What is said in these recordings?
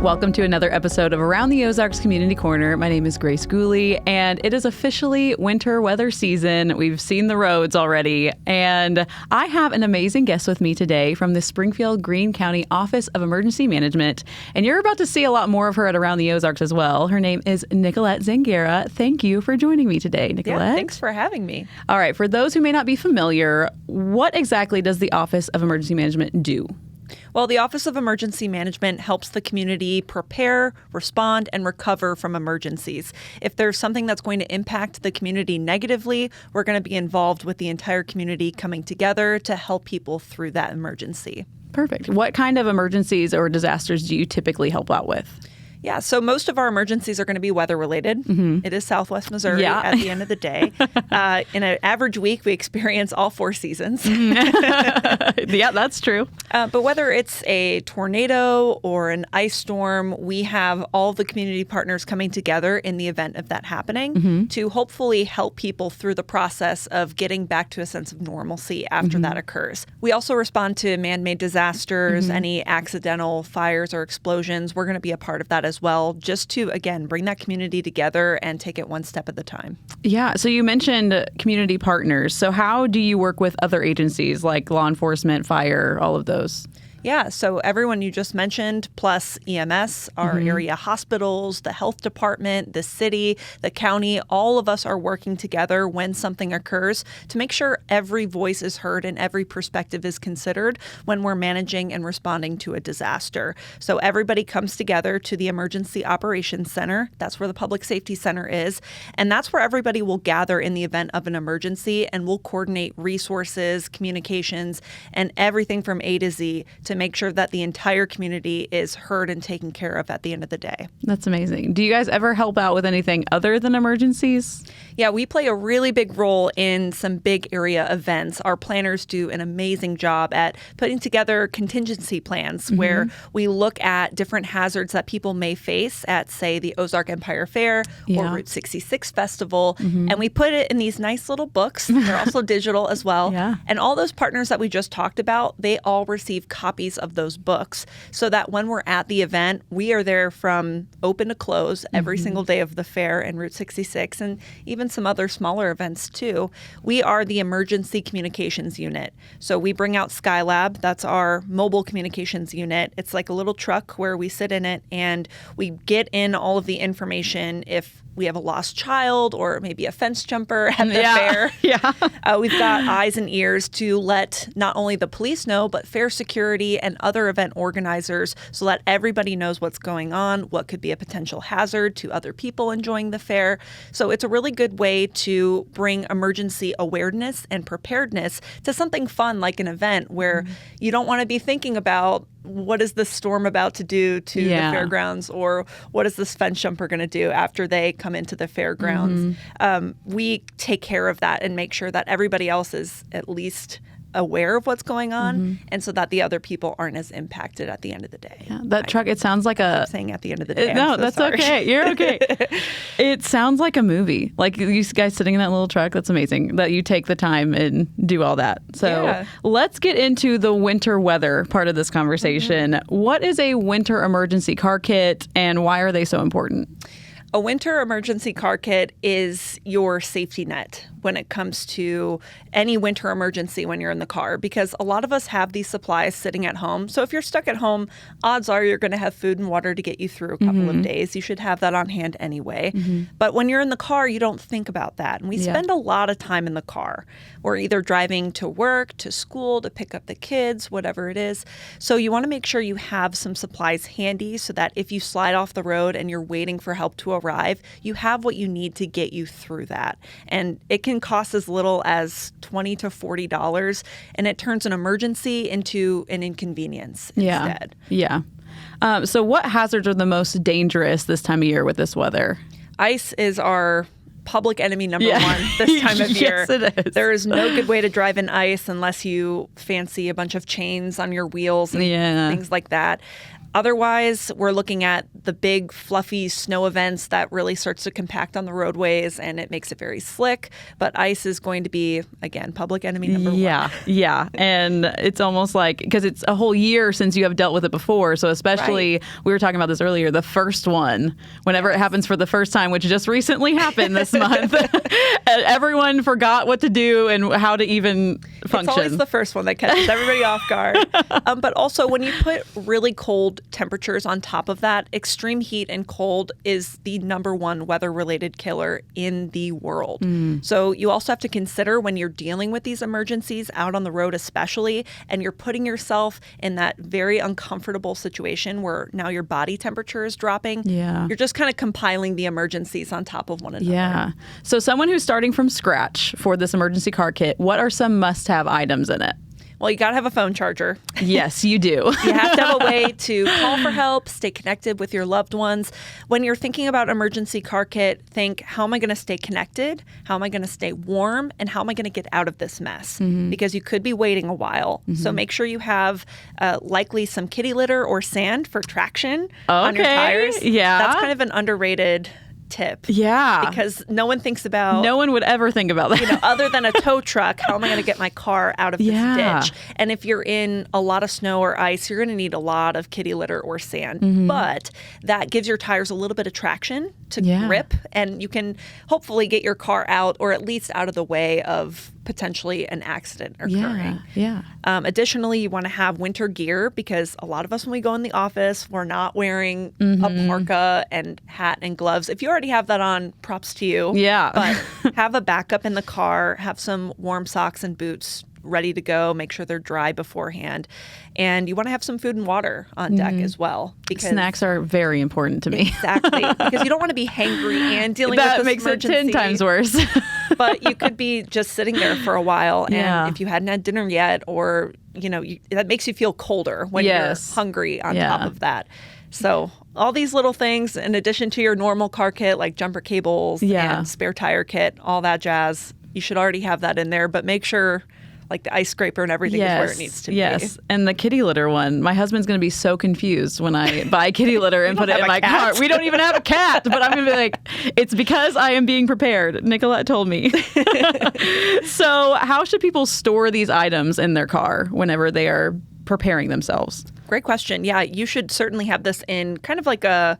Welcome to another episode of Around the Ozarks Community Corner. My name is Grace Gooley, and it is officially winter weather season. We've seen the roads already, and I have an amazing guest with me today from the Springfield-Greene County Office of Emergency Management, and you're about to see a lot more of her at Around the Ozarks as well. Her name is Nicolette Zangara. Thank you for joining me today, Nicolette. Yeah, thanks for having me. All right, for those who may not be familiar, what exactly does the Office of Emergency Management do? Well, the Office of Emergency Management helps the community prepare, respond, and recover from emergencies. If there's something that's going to impact the community negatively, we're going to be involved with the entire community coming together to help people through that emergency. Perfect. What kind of emergencies or disasters do you typically help out with? Yeah, so most of our emergencies are going to be weather-related. Mm-hmm. It is Southwest Missouri at the end of the day. In an average week, we experience all four seasons. Yeah, that's true. But whether it's a tornado or an ice storm, we have all the community partners coming together in the event of that happening to hopefully help people through the process of getting back to a sense of normalcy after that occurs. We also respond to man-made disasters, any accidental fires or explosions. We're going to be a part of that as well, just to, again, bring that community together and take it one step at a time. Yeah. So you mentioned community partners. So how do you work with other agencies like law enforcement, fire, all of those? Yeah, so everyone you just mentioned, plus EMS, our area hospitals, the health department, the city, the county, all of us are working together when something occurs to make sure every voice is heard and every perspective is considered when we're managing and responding to a disaster. So everybody comes together to the Emergency Operations Center. That's where the Public Safety Center is. And that's where everybody will gather in the event of an emergency, and we'll coordinate resources, communications, and everything from A to Z to make sure that the entire community is heard and taken care of at the end of the day. That's amazing. Do you guys ever help out with anything other than emergencies? Yeah, we play a really big role in some big area events. Our planners do an amazing job at putting together contingency plans where we look at different hazards that people may face at, say, the Ozark Empire Fair or Route 66 Festival, and we put it in these nice little books. They're also digital as well. Yeah. And all those partners that we just talked about, they all receive copies of those books so that when we're at the event, we are there from open to close every single day of the fair and Route 66 and even some other smaller events too. We are the emergency communications unit. So we bring out Skylab. That's our mobile communications unit. It's like a little truck where we sit in it and we get in all of the information if we have a lost child or maybe a fence jumper at the fair. We've got eyes and ears to let not only the police know, but fair security and other event organizers so that everybody knows what's going on, what could be a potential hazard to other people enjoying the fair. So it's a really good way to bring emergency awareness and preparedness to something fun like an event where you don't want to be thinking about what is this storm about to do to the fairgrounds, or what is this fence jumper going to do after they come into the fairgrounds? We take care of that and make sure that everybody else is at least aware of what's going on, and so that the other people aren't as impacted at the end of the day. Yeah, that truck, it sounds like a... saying at the end of the day. No, so that's sorry. okay. You're okay. It sounds like a movie. Like you guys sitting in that little truck. That's amazing that you take the time and do all that. So let's get into the winter weather part of this conversation. What is a winter emergency car kit and why are they so important? A winter emergency car kit is your safety net when it comes to any winter emergency when you're in the car, because a lot of us have these supplies sitting at home. So if you're stuck at home, odds are you're going to have food and water to get you through a couple of days. You should have that on hand anyway. But when you're in the car, you don't think about that. And we spend a lot of time in the car. We're either driving to work, to school, to pick up the kids, whatever it is. So you want to make sure you have some supplies handy so that if you slide off the road and you're waiting for help to arrive, you have what you need to get you through that. And it can cost as little as $20 to $40, and it turns an emergency into an inconvenience instead. So what hazards are the most dangerous this time of year with this weather? Ice is our public enemy number one this time of year. Yes, it is. There is no good way to drive in ice unless you fancy a bunch of chains on your wheels and things like that. Otherwise, we're looking at the big, fluffy snow events that really starts to compact on the roadways and it makes it very slick. But ice is going to be, again, public enemy number one. Yeah. And it's almost like, because it's a whole year since you have dealt with it before. So especially, we were talking about this earlier, the first one, whenever it happens for the first time, which just recently happened this month, everyone forgot what to do and how to even function. It's always the first one that catches everybody off guard. But also, when you put really cold temperatures on top of that, extreme heat and cold is the number one weather-related killer in the world. So you also have to consider when you're dealing with these emergencies out on the road especially, and you're putting yourself in that very uncomfortable situation where now your body temperature is dropping. You're just kind of compiling the emergencies on top of one another. So someone who's starting from scratch for this emergency car kit, what are some must-have items in it? Well, you got to have a phone charger. Yes, you do. You have to have a way to call for help, stay connected with your loved ones. When you're thinking about emergency car kit, think, how am I going to stay connected? How am I going to stay warm? And how am I going to get out of this mess? Because you could be waiting a while. So make sure you have likely some kitty litter or sand for traction on your tires. That's kind of an underrated tip. Because no one thinks about... No one would ever think about that. Other than a tow truck, how am I going to get my car out of this ditch? And if you're in a lot of snow or ice, you're going to need a lot of kitty litter or sand. But that gives your tires a little bit of traction to grip, and you can hopefully get your car out, or at least out of the way of potentially an accident occurring. Additionally, you want to have winter gear, because a lot of us, when we go in the office, we're not wearing a parka and hat and gloves. If you already have that on, props to you. But have a backup in the car, have some warm socks and boots ready to go. Make sure they're dry beforehand. And you want to have some food and water on deck as well. Because snacks are very important to me. Exactly. Because you don't want to be hangry and dealing with this emergency. That makes it 10 times worse. But you could be just sitting there for a while. And if you hadn't had dinner yet, or, that makes you feel colder when you're hungry on top of that. So all these little things, in addition to your normal car kit, like jumper cables and spare tire kit, all that jazz, you should already have that in there. But make sure, like, the ice scraper and everything is where it needs to be. And the kitty litter one, my husband's going to be so confused when I buy kitty litter and put it in my car. We don't even have a cat, but I'm going to be like, it's because I am being prepared. Nicolette told me. So how should people store these items in their car whenever they are preparing themselves? Great question. Yeah, you should certainly have this in kind of like a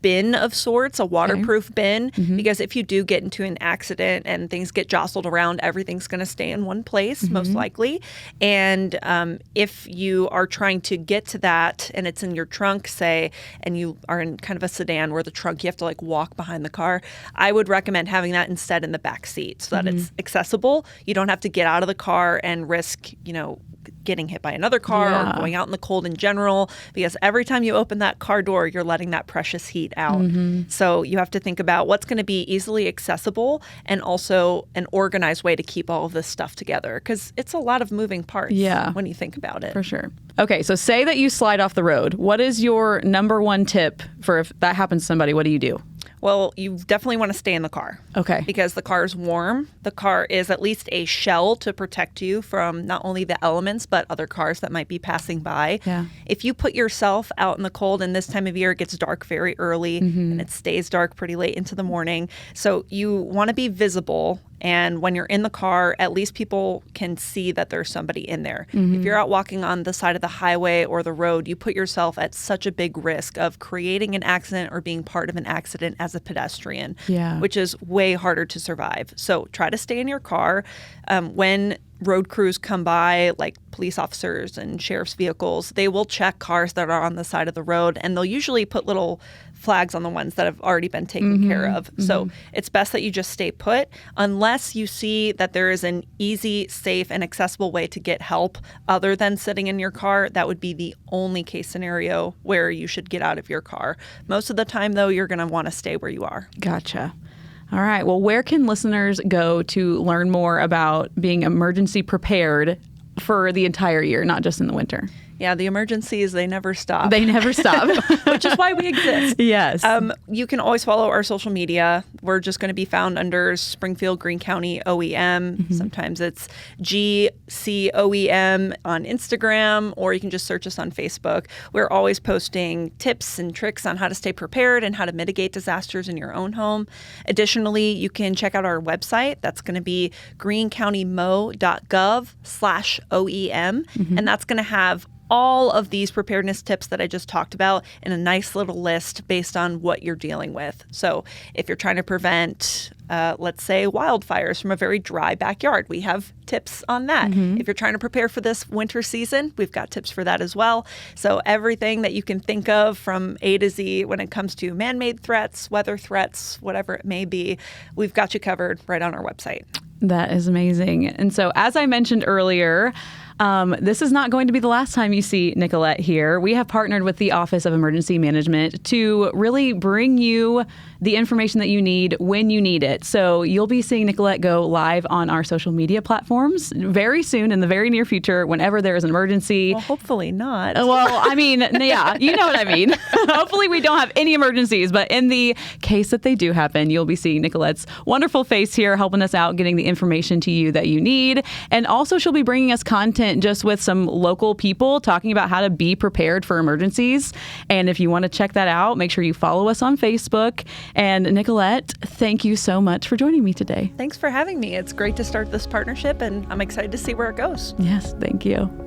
bin of sorts, a waterproof bin, because if you do get into an accident and things get jostled around, everything's going to stay in one place, most likely. And if you are trying to get to that and it's in your trunk, say, and you are in kind of a sedan where the trunk, you have to like walk behind the car, I would recommend having that instead in the back seat so that it's accessible. You don't have to get out of the car and risk, getting hit by another car or going out in the cold in general, because every time you open that car door, you're letting that precious heat out. So you have to think about what's going to be easily accessible and also an organized way to keep all of this stuff together, because it's a lot of moving parts when you think about it. For sure. Okay, so say that you slide off the road. What is your number one tip for if that happens to somebody? What do you do? Well, you definitely want to stay in the car. Okay. Because the car is warm. The car is at least a shell to protect you from not only the elements, but other cars that might be passing by. If you put yourself out in the cold, and this time of year it gets dark very early and it stays dark pretty late into the morning. So you want to be visible. And when you're in the car, at least people can see that there's somebody in there. If you're out walking on the side of the highway or the road, you put yourself at such a big risk of creating an accident or being part of an accident as a pedestrian, which is way harder to survive. So try to stay in your car. When road crews come by, like police officers and sheriff's vehicles, they will check cars that are on the side of the road, and they'll usually put little flags on the ones that have already been taken care of. So it's best that you just stay put unless you see that there is an easy, safe, and accessible way to get help other than sitting in your car. That would be the only case scenario where you should get out of your car. Most of the time, though, you're going to want to stay where you are. Gotcha. All right. Well, where can listeners go to learn more about being emergency prepared for the entire year, not just in the winter? Yeah, the emergencies, they never stop. They never stop. Which is why we exist. Yes. You can always follow our social media. We're just going to be found under Springfield-Greene County OEM. Sometimes it's GC OEM on Instagram, or you can just search us on Facebook. We're always posting tips and tricks on how to stay prepared and how to mitigate disasters in your own home. Additionally, you can check out our website. That's going to be greenecountymo.gov/OEM. And that's going to have all of these preparedness tips that I just talked about in a nice little list based on what you're dealing with. So if you're trying to prevent, let's say, wildfires from a very dry backyard, we have tips on that. If you're trying to prepare for this winter season, we've got tips for that as well. So everything that you can think of from A to Z when it comes to man-made threats, weather threats, whatever it may be, we've got you covered right on our website. That is amazing. And so, as I mentioned earlier, this is not going to be the last time you see Nicolette here. We have partnered with the Office of Emergency Management to really bring you the information that you need when you need it. So you'll be seeing Nicolette go live on our social media platforms very soon, in the very near future, whenever there is an emergency. Well, hopefully not. Well, I mean, yeah, you know what I mean. Hopefully we don't have any emergencies, but in the case that they do happen, you'll be seeing Nicolette's wonderful face here helping us out, getting the information to you that you need. And also she'll be bringing us content just with some local people talking about how to be prepared for emergencies. And if you want to check that out, make sure you follow us on Facebook. And Nicolette, thank you so much for joining me today. Thanks for having me. It's great to start this partnership, and I'm excited to see where it goes. Yes, thank you.